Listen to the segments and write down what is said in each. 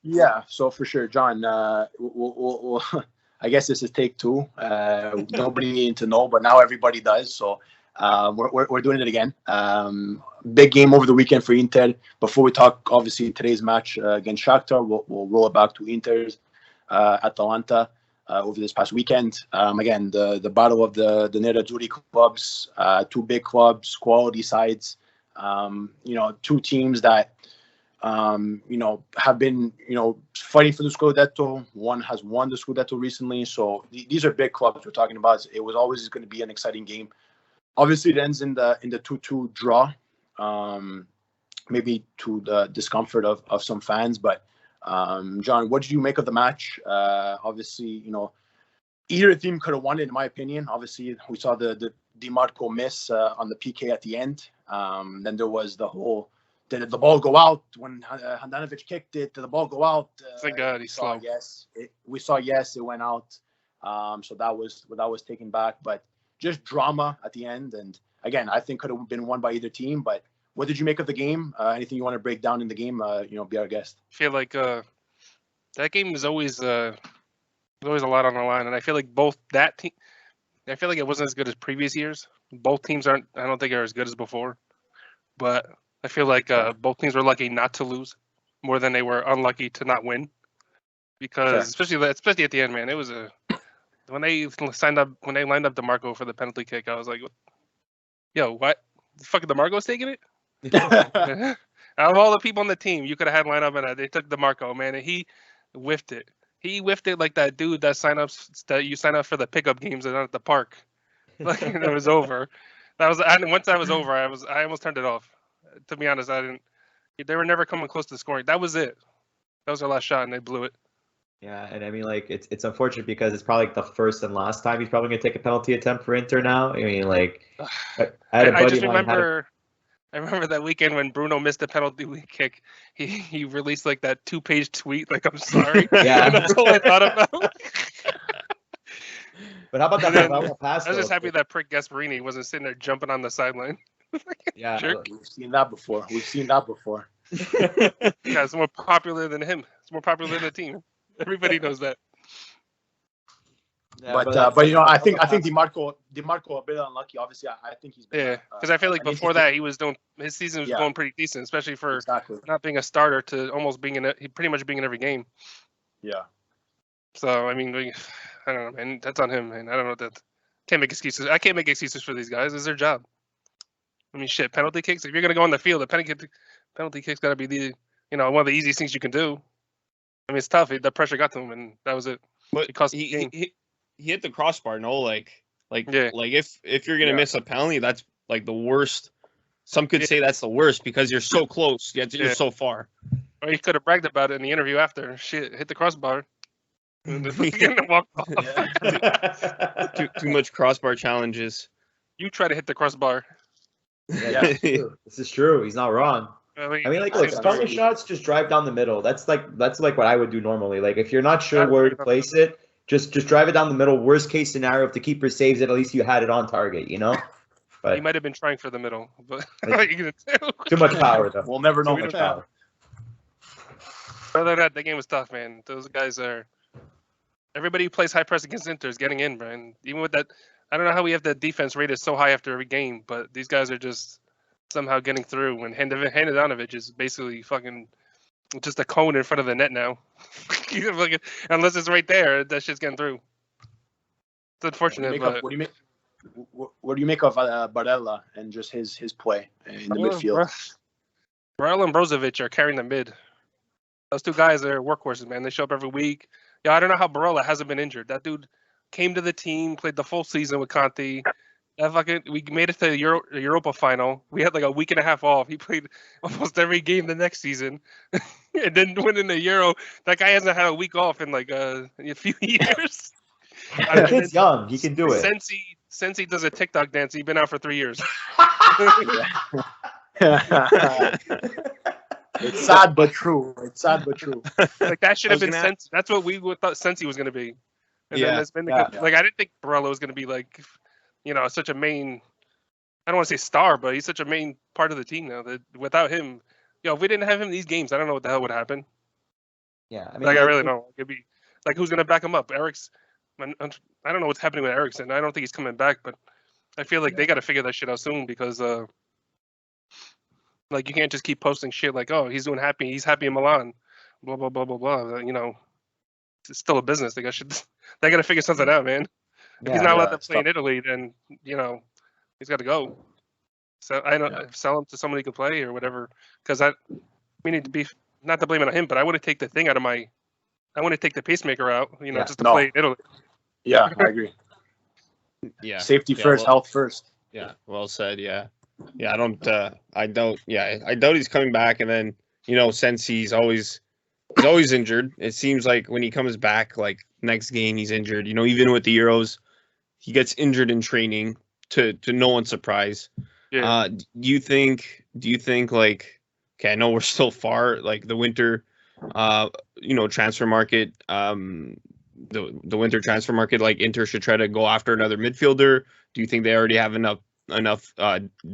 Yeah, so for sure, John. I guess this is take two. Nobody needed to know, but now everybody does. So we're doing it again. Big game over the weekend for Inter. Before we talk, obviously today's match against Shakhtar, we'll roll it back to Inter's Atalanta over this past weekend. Again, the battle of the Nerazzurri clubs, two big clubs, quality sides. Two teams that have been, fighting for the Scudetto. One has won the Scudetto recently. So these are big clubs we're talking about. It was always going to be an exciting game. Obviously, it ends in the 2-2 draw, maybe to the discomfort of some fans. But, John, what did you make of the match? Obviously, either team could have won it, in my opinion. Obviously, we saw the DiMarco miss on the PK at the end. Then there was the whole, did the ball go out when Handanovic kicked it? Did the ball go out? Thank God he's slow. Yes, we saw yes, it went out. So that was taken back, but just drama at the end. And again, I think could have been won by either team. But what did you make of the game? Anything you want to break down in the game? Be our guest. I feel like that game was always a lot on the line, and I feel like I feel like it wasn't as good as previous years. Both teams I don't think are as good as before, but I feel like both teams were lucky not to lose more than they were unlucky to not win. Because especially at the end, man, it was when they lined up DeMarco for the penalty kick, I was like, yo, what? The fucking DeMarco's taking it? Out of all the people on the team, you could have had lined up, and they took DeMarco, man, and he whiffed it. He whiffed it like that dude that you sign up for the pickup games at the park. Like it was over. Once that was over, I almost turned it off. To be honest, I didn't. They were never coming close to scoring. That was it. That was their last shot, and they blew it. Yeah, and I mean, like, it's unfortunate because it's probably like the first and last time he's probably going to take a penalty attempt for Inter now. I mean, like, I had a buddy of mine. I remember that weekend when Bruno missed a penalty kick. He released like that 2-page tweet, like, I'm sorry. Yeah. And that's all I thought about. But how about that pass? I was just happy that prick Gasparini wasn't sitting there jumping on the sideline. Yeah, Jerk. We've seen that before. Yeah, it's more popular than him. It's more popular than the team. Everybody knows that. Yeah, but I think DiMarco a bit unlucky. Obviously, I think he's been, because I feel like before that his season was going pretty decent, especially for not being a starter to almost being pretty much being in every game. Yeah. So I mean, I don't know, man. That's on him, man. I don't know that. Can't make excuses. I can't make excuses for these guys. It's their job. I mean, shit. Penalty kicks. If you're gonna go on the field, the penalty kick's gotta be one of the easiest things you can do. I mean, it's tough. The pressure got to him, and that was it. But he hit the crossbar. No, like if you're gonna miss a penalty, that's like the worst. Some could say that's the worst because you're so close, yet you're so far. Or he could have bragged about it in the interview after. Shit, hit the crossbar. And then walk off. Too much crossbar challenges. You try to hit the crossbar. Yeah, this is true. He's not wrong. I mean, like, look, stronger shots, just drive down the middle. That's like what I would do normally. Like, if you're not sure where to place it, just drive it down the middle. Worst case scenario, if the keeper saves it, at least you had it on target, But he might have been trying for the middle, but too much power, though. We'll never know. Too much power. Other than that, the game was tough, man. Those guys are. Everybody who plays high press against Inter is getting in, Brian. Even with that, I don't know how we have the defense rated so high after every game, but these guys are just somehow getting through. And Handanovic is basically fucking just a cone in front of the net now. Unless it's right there, that shit's getting through. It's unfortunate. What do you make of Barella and just his play in the midfield? Barella and Brozovic are carrying the mid. Those two guys are workhorses, man. They show up every week. Yeah, I don't know how Barella hasn't been injured. That dude came to the team, played the full season with Conte. We made it to the Europa final. We had like a week and a half off. He played almost every game the next season, and then winning the Euro. That guy hasn't had a week off in like a few years. The kid's young. He can do it. Since he does a TikTok dance, he's been out for 3 years. It's sad but true. Like that should have been Sensi. That's what we thought Sensi was going to be. And then it's been like I didn't think Barella was going to be like, such a main. I don't want to say star, but he's such a main part of the team now. That without him, if we didn't have him in these games, I don't know what the hell would happen. Yeah, I mean, like I really don't. It'd be like who's gonna back him up? I don't know what's happening with Eriksson. I don't think he's coming back, but I feel like they got to figure that shit out soon because like you can't just keep posting shit like, oh, he's he's happy in Milan, blah blah blah blah blah. You know, it's still a business. They got to figure something out, man. If he's not allowed to play in Italy, then you know he's got to go. So I don't sell him to somebody who can play or whatever. Because we need to be not to blame it on him, but I want to take the thing out of I want to take the pacemaker out. You know, just to play in Italy. Yeah, I agree. Yeah, safety first, health first. Yeah, well said. Yeah, I doubt he's coming back. And then since he's always injured, it seems like when he comes back, like next game he's injured. Even with the Euros, he gets injured in training to no one's surprise. Yeah. Do you think like, okay, I know we're still far, like the winter, transfer market, the winter transfer market, like Inter should try to go after another midfielder. Do you think they already have enough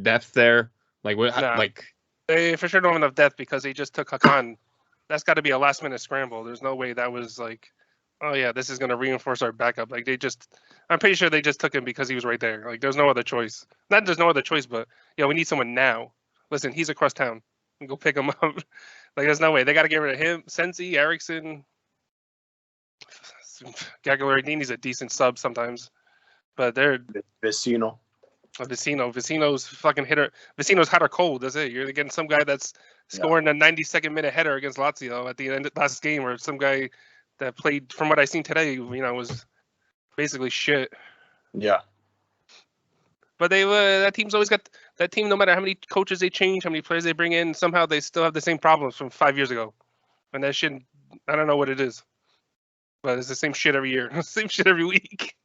depth there? Like what? Nah, like they for sure don't have enough depth because they just took Hakan. That's got to be a last minute scramble. There's no way that was like, oh yeah, this is going to reinforce our backup. Like I'm pretty sure they just took him because he was right there. Like there's no other choice. Not there's no other choice, but we need someone now. Listen, he's across town. Go pick him up. Like there's no way. They got to get rid of him. Sensi, Eriksson, Gagliardini's a decent sub sometimes, but they're Vecino. Vecino's fucking hitter. Vecino's hot or cold. That's it. You're getting some guy that's scoring a 92nd minute header against Lazio at the end of last game, or some guy that played, from what I seen today, was basically shit. Yeah. But that team's always got that team. No matter how many coaches they change, how many players they bring in, somehow they still have the same problems from 5 years ago. And that shit, I don't know what it is, but it's the same shit every year, same shit every week.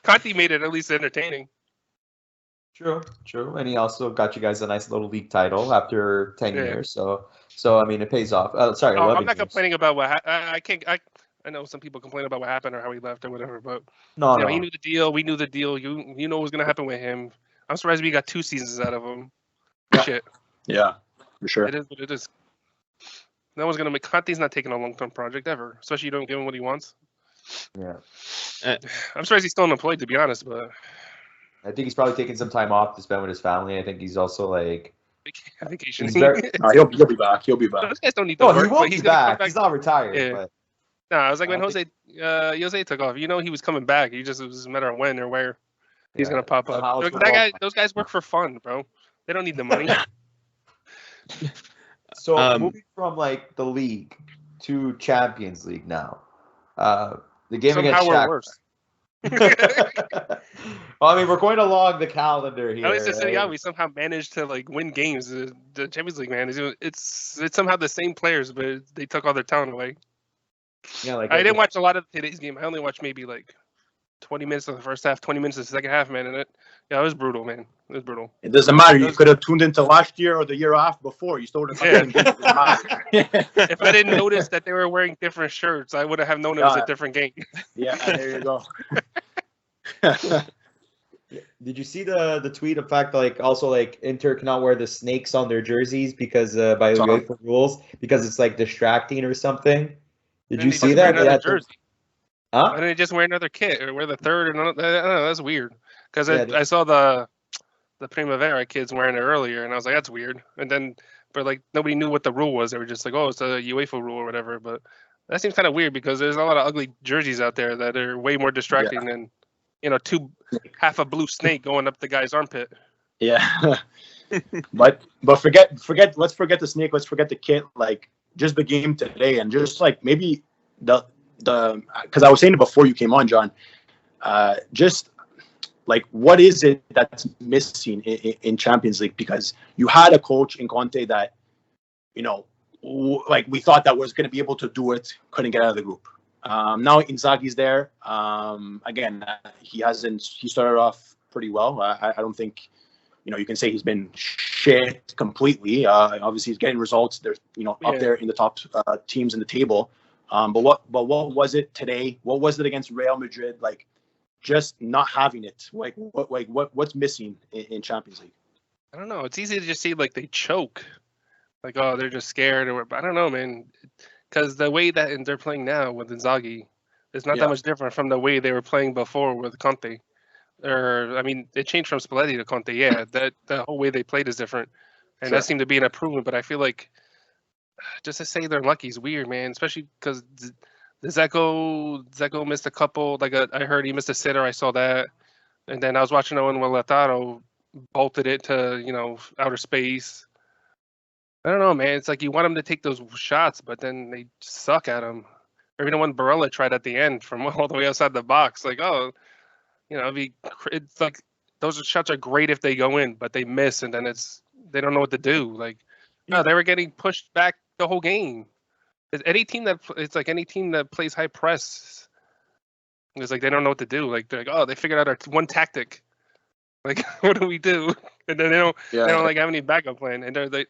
Conte made it at least entertaining. True, and he also got you guys a nice little league title after 10 years. So I mean, it pays off. Sorry, 11 I'm not years. complaining about what I can't. I know some people complain about what happened or how he left or whatever, but no, he knew the deal. We knew the deal. You know what was gonna happen with him. I'm surprised we got 2 seasons out of him. Shit. Yeah, for sure. It is what it is. No one's gonna make. Conte's not taking a long-term project ever, especially you don't give him what he wants. Yeah. I'm surprised he's still unemployed, to be honest, but I think he's probably taking some time off to spend with his family. I think he's also like vacation. He'll be back. He'll be back. Those guys don't need to work. He will but be he's back. back. He's not retired. Yeah. But No, I was like when Jose took off. He was coming back. It was a matter of when or where he's gonna pop up. Those guys work for fun, bro. They don't need the money. So moving from like the league to Champions League now. The game against Shakhtar. Worse. Well, I mean, we're going along the calendar here. At least we somehow managed to like win games. The Champions League, man, it's somehow the same players, but they took all their talent away. Yeah, like I didn't watch a lot of today's game. I only watched maybe like 20 minutes of the first half, 20 minutes of the second half, man. And it was brutal, man. It was brutal. It doesn't matter. You could have tuned into last year or the year off before. You still would have. If I didn't notice that they were wearing different shirts, I would have known it was a different game. Yeah, there you go. Did you see the tweet of fact like also like Inter cannot wear the snakes on their jerseys because by the UEFA rules because it's like distracting or something? Did you see that? Jersey. Huh? Why didn't they just wear another kit or wear the third? I don't know. That's weird. Because I saw the Primavera kids wearing it earlier, and I was like, that's weird. And then, but like nobody knew what the rule was. They were just like, oh, it's a UEFA rule or whatever. But that seems kind of weird because there's a lot of ugly jerseys out there that are way more distracting than half a blue snake going up the guy's armpit. Yeah. but forget. Let's forget the snake. Let's forget the kit. Like just the game today, and just like maybe the because I was saying it before you came on, John. Just like what is it that's missing in Champions League? Because you had a coach in Conte that, like we thought that was going to be able to do it, couldn't get out of the group. Now Inzaghi's there. Again, he started off pretty well. I don't think, you can say he's been shit completely. Obviously he's getting results. There's, up there in the top teams in the table. But what was it today? What was it against Real Madrid? Like, just not having it. What's missing in Champions League? I don't know. It's easy to just see like they choke. like, oh, they're just scared, or I don't know, man. Because the way that they're playing now with Inzaghi is not that much different from the way they were playing before with Conte. Or I mean, it changed from Spalletti to Conte. Yeah, that the whole way they played is different, and that seemed to be an improvement. But I feel like just to say they're lucky is weird, man. Especially because the Zeko missed a couple. Like I heard he missed a sitter. I saw that, and then I was watching Owen Lautaro bolted it to outer space. I don't know, man. It's like you want them to take those shots, but then they suck at them. Or even the one Barella tried at the end from all the way outside the box. Like, oh, it's like those shots are great if they go in, but they miss, and then they don't know what to do. Like, no, they were getting pushed back the whole game. Any team that plays high press, it's like they don't know what to do. Like they're like, oh, they figured out our one tactic. Like, what do we do? And then they don't like have any backup plan, and they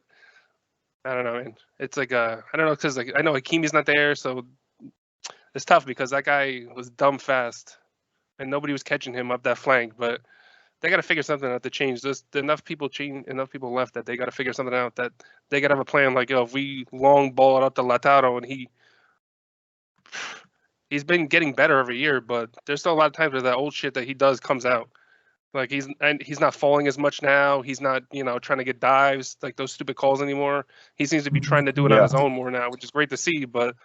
I don't know, man. It's like I don't know, because like I know Hakimi's not there, so it's tough because that guy was dumb fast, and nobody was catching him up that flank. But they got to figure something out to change. There's enough people left that they got to figure something out. That they got to have a plan. Like, if we long ball it up to Lautaro, and he's been getting better every year, but there's still a lot of times where that old shit that he does comes out. Like he's not falling as much now. He's not trying to get dives like those stupid calls anymore. He seems to be trying to do it on his own more now, which is great to see. But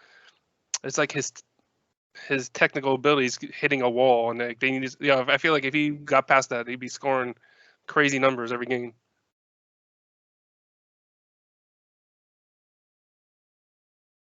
it's like his technical abilities hitting a wall, and they need I feel like if he got past that, he'd be scoring crazy numbers every game.